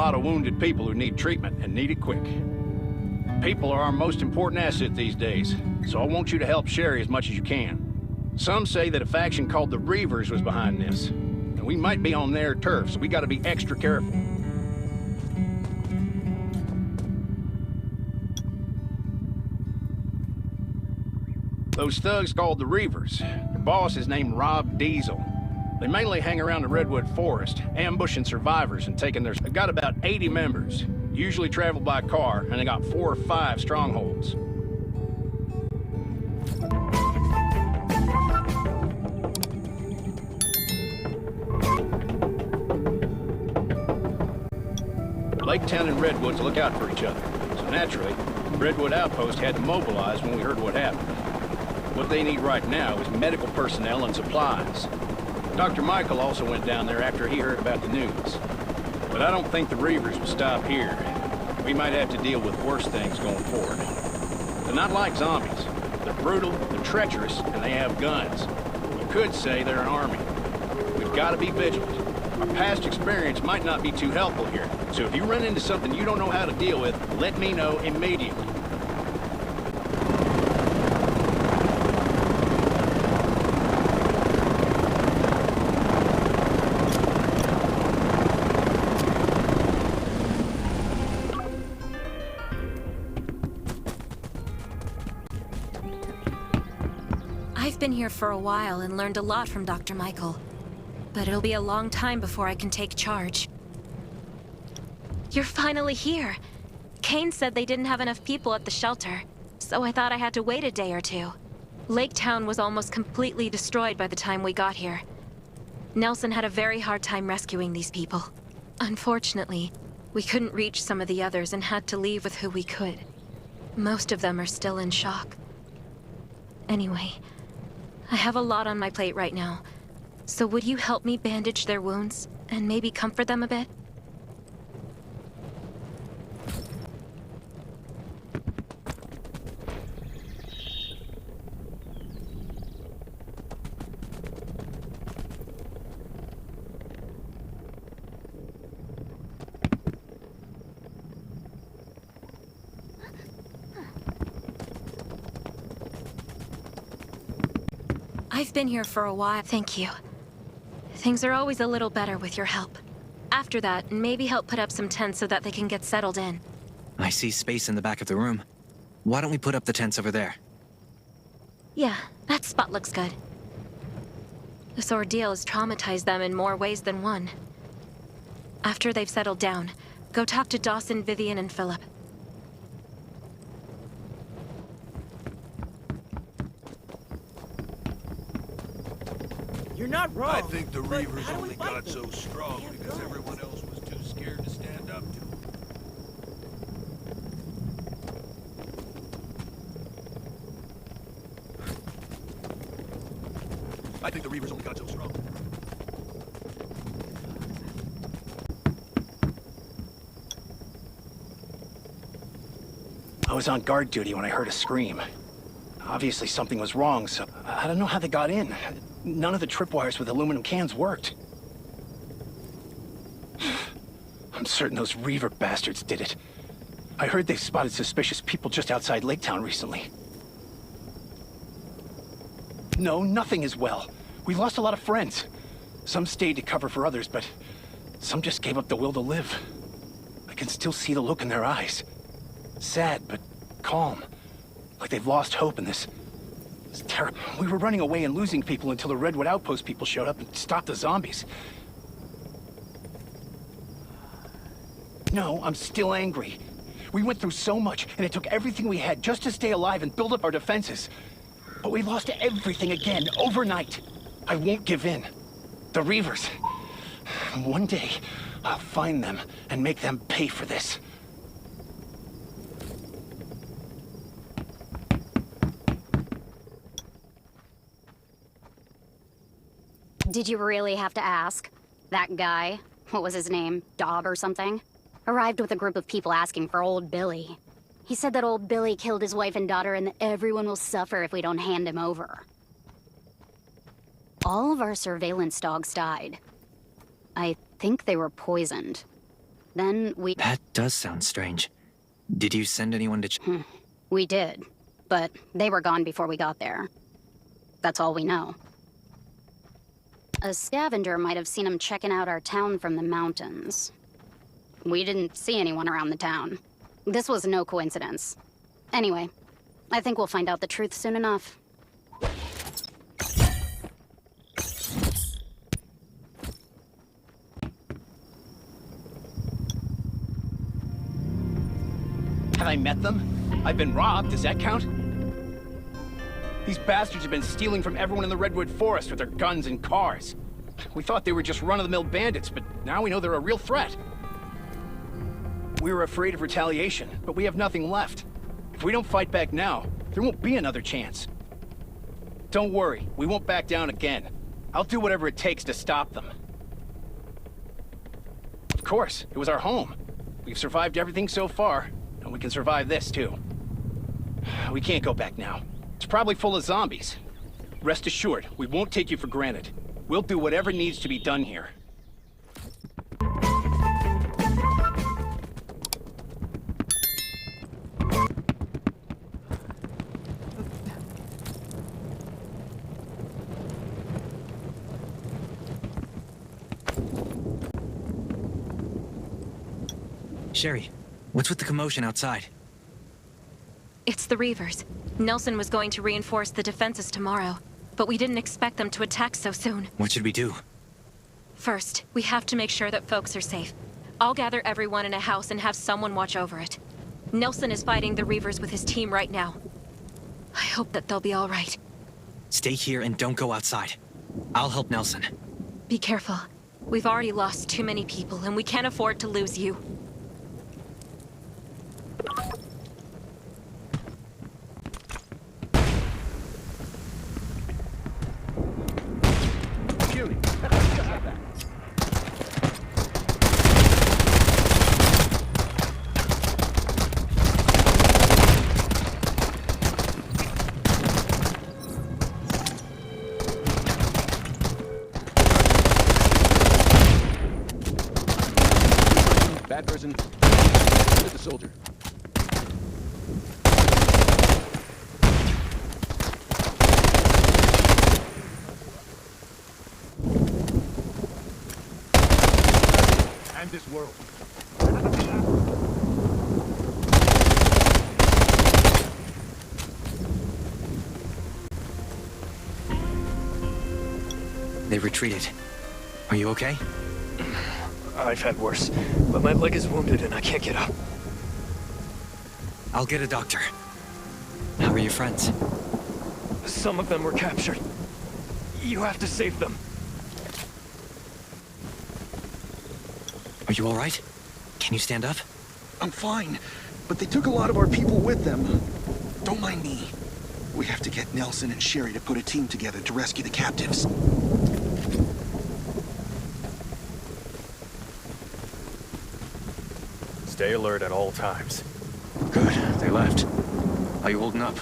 lot of wounded people who need treatment, and need it quick. People are our most important asset these days, so I want you to help Sherry as much as you can. Some say that a faction called the Reavers was behind this, and we might be on their turf, so we gotta be extra careful. Those thugs called the Reavers. Their boss is named Rob Diesel. They mainly hang around the Redwood Forest, ambushing survivors and taking their... They've got about 80 members, usually travel by car, and they got 4 or 5 strongholds. Laketown and Redwoods look out for each other, so naturally, Redwood Outpost had to mobilize when we heard what happened. What they need right now is medical personnel and supplies. Dr. Michael also went down there after he heard about the news. But I don't think the Reavers will stop here. We might have to deal with worse things going forward. They're not like zombies. They're brutal, they're treacherous, and they have guns. You could say they're an army. We've got to be vigilant. Our past experience might not be too helpful here. So if you run into something you don't know how to deal with, let me know immediately. I've been here for a while and learned a lot from Dr. Michael. But it'll be a long time before I can take charge. You're finally here. Kane said they didn't have enough people at the shelter, so I thought I had to wait a day or two. Laketown was almost completely destroyed by the time we got here. Nelson had a very hard time rescuing these people. Unfortunately, we couldn't reach some of the others and had to leave with who we could. Most of them are still in shock. Anyway, I have a lot on my plate right now. So would you help me bandage their wounds, and maybe comfort them a bit? I've been here for a while, thank you. Things are always a little better with your help. After that, maybe help put up some tents so that they can get settled in. I see space in the back of the room. Why don't we put up the tents over there? Yeah, that spot looks good. This ordeal has traumatized them in more ways than one. After they've settled down, go talk to Dawson, Vivian, and Philip. You're not wrong. I think the Reavers how do we only fight got them? so strong because everyone else was too scared to stand up to them. I think the Reavers only got so strong. I was on guard duty when I heard a scream. Obviously something was wrong, so I don't know how they got in. None of the tripwires with aluminum cans worked. I'm certain those Reaver bastards did it. I heard they've spotted suspicious people just outside Laketown recently. No, nothing is well. We lost a lot of friends. Some stayed to cover for others, but some just gave up the will to live. I can still see the look in their eyes. Sad, but calm. Like they've lost hope in this. It's terrible. We were running away and losing people until the Redwood Outpost people showed up and stopped the zombies. No, I'm still angry. We went through so much, and it took everything we had just to stay alive and build up our defenses. But we lost everything again, overnight. I won't give in. The Reavers. One day, I'll find them and make them pay for this. Did you really have to ask? That guy, what was his name, Dobb or something, arrived with a group of people asking for old Billy. He said that old Billy killed his wife and daughter and that everyone will suffer if we don't hand him over. All of our surveillance dogs died. I think they were poisoned. Then we... That does sound strange. Did you send anyone to We did, but they were gone before we got there. That's all we know. A scavenger might have seen him checking out our town from the mountains. We didn't see anyone around the town. This was no coincidence. Anyway, I think we'll find out the truth soon enough. Have I met them? I've been robbed, does that count? These bastards have been stealing from everyone in the Redwood Forest with their guns and cars. We thought they were just run-of-the-mill bandits, but now we know they're a real threat. We were afraid of retaliation, but we have nothing left. If we don't fight back now, there won't be another chance. Don't worry, we won't back down again. I'll do whatever it takes to stop them. Of course, it was our home. We've survived everything so far, and we can survive this too. We can't go back now. It's probably full of zombies. Rest assured, we won't take you for granted. We'll do whatever needs to be done here. Sherry, what's with the commotion outside? It's the Reavers. Nelson was going to reinforce the defenses tomorrow, but we didn't expect them to attack so soon. What should we do? First, we have to make sure that folks are safe. I'll gather everyone in a house and have someone watch over it. Nelson is fighting the Reavers with his team right now. I hope that they'll be all right. Stay here and don't go outside. I'll help Nelson. Be careful. We've already lost too many people, and we can't afford to lose you. Bad person. Hit the soldier. And this world. They retreated. Are you okay? I've had worse, but my leg is wounded and I can't get up. I'll get a doctor. How are your friends? Some of them were captured. You have to save them. Are you all right? Can you stand up? I'm fine, but they took a lot of our people with them. Don't mind me. We have to get Nelson and Sherry to put a team together to rescue the captives. Stay alert at all times. Good. They left. How you holding up?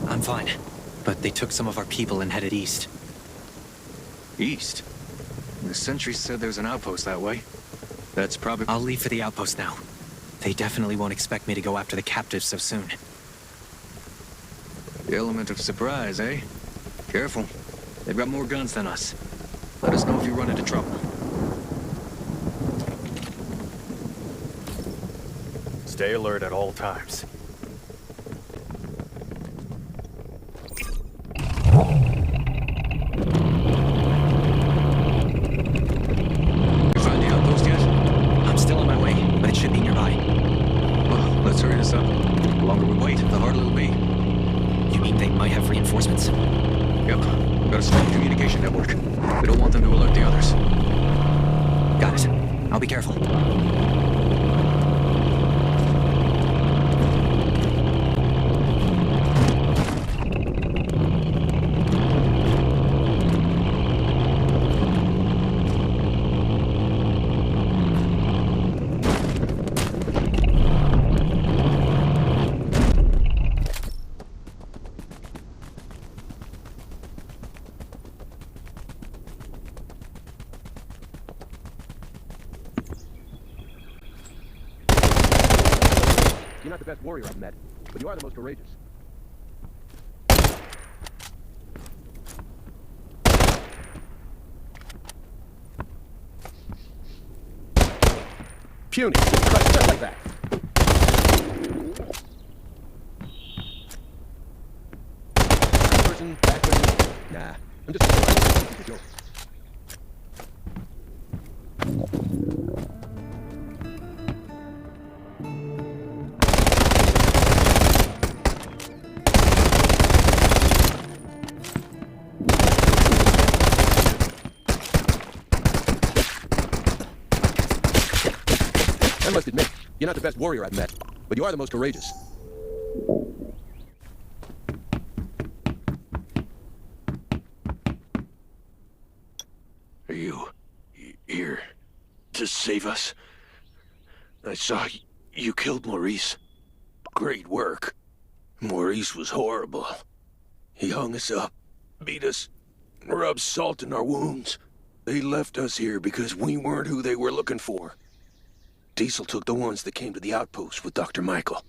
I'm fine. But they took some of our people and headed east. East? The sentry said there's an outpost that way. That's probably... I'll leave for the outpost now. They definitely won't expect me to go after the captives so soon. The element of surprise, eh? Careful. They've got more guns than us. Let us know if you run into trouble. Stay alert at all times. You find the outpost yet? I'm still on my way, but it should be nearby. Well, let's hurry this up. The longer we wait, the harder it'll be. You mean they might have reinforcements? Yep. Got a strong communication network. We don't want them to alert the others. Got it. I'll be careful. You're not the best warrior I've met, but you are the most courageous. Puny, crushed just like that. Back person. Nah, I'm just a joke. I must admit, you're not the best warrior I've met, but you are the most courageous. Are you here to save us? I saw you killed Maurice. Great work. Maurice was horrible. He hung us up, beat us, rubbed salt in our wounds. They left us here because we weren't who they were looking for. Diesel took the ones that came to the outpost with Dr. Michael.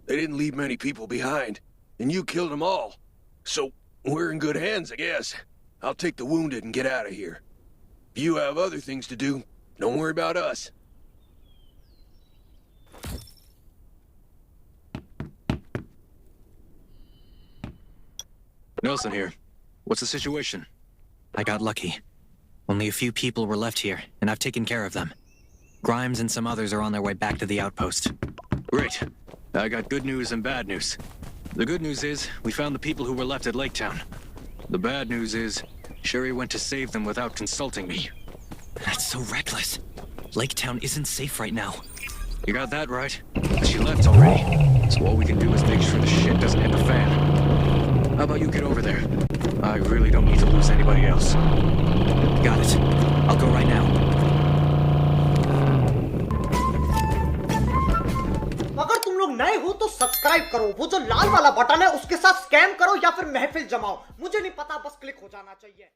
They didn't leave many people behind, and you killed them all. So we're in good hands, I guess. I'll take the wounded and get out of here. If you have other things to do, don't worry about us. Nelson here. What's the situation? I got lucky. Only a few people were left here, and I've taken care of them. Grimes and some others are on their way back to the outpost. Great. I got good news and bad news. The good news is, we found the people who were left at Lake Town. The bad news is, Sherry went to save them without consulting me. That's so reckless. Lake Town isn't safe right now. You got that right. But she left already. So all we can do is make sure the shit doesn't hit the fan. How about you get over there? I really don't need to lose anybody else. Got it. I'll go right now. अगर तुम लोग नए हो तो subscribe करो, वो जो लाल वाला बटन है उसके साथ स्कैम करो या फिर महफिल जमाओ, मुझे नहीं पता, बस क्लिक हो जाना चाहिए।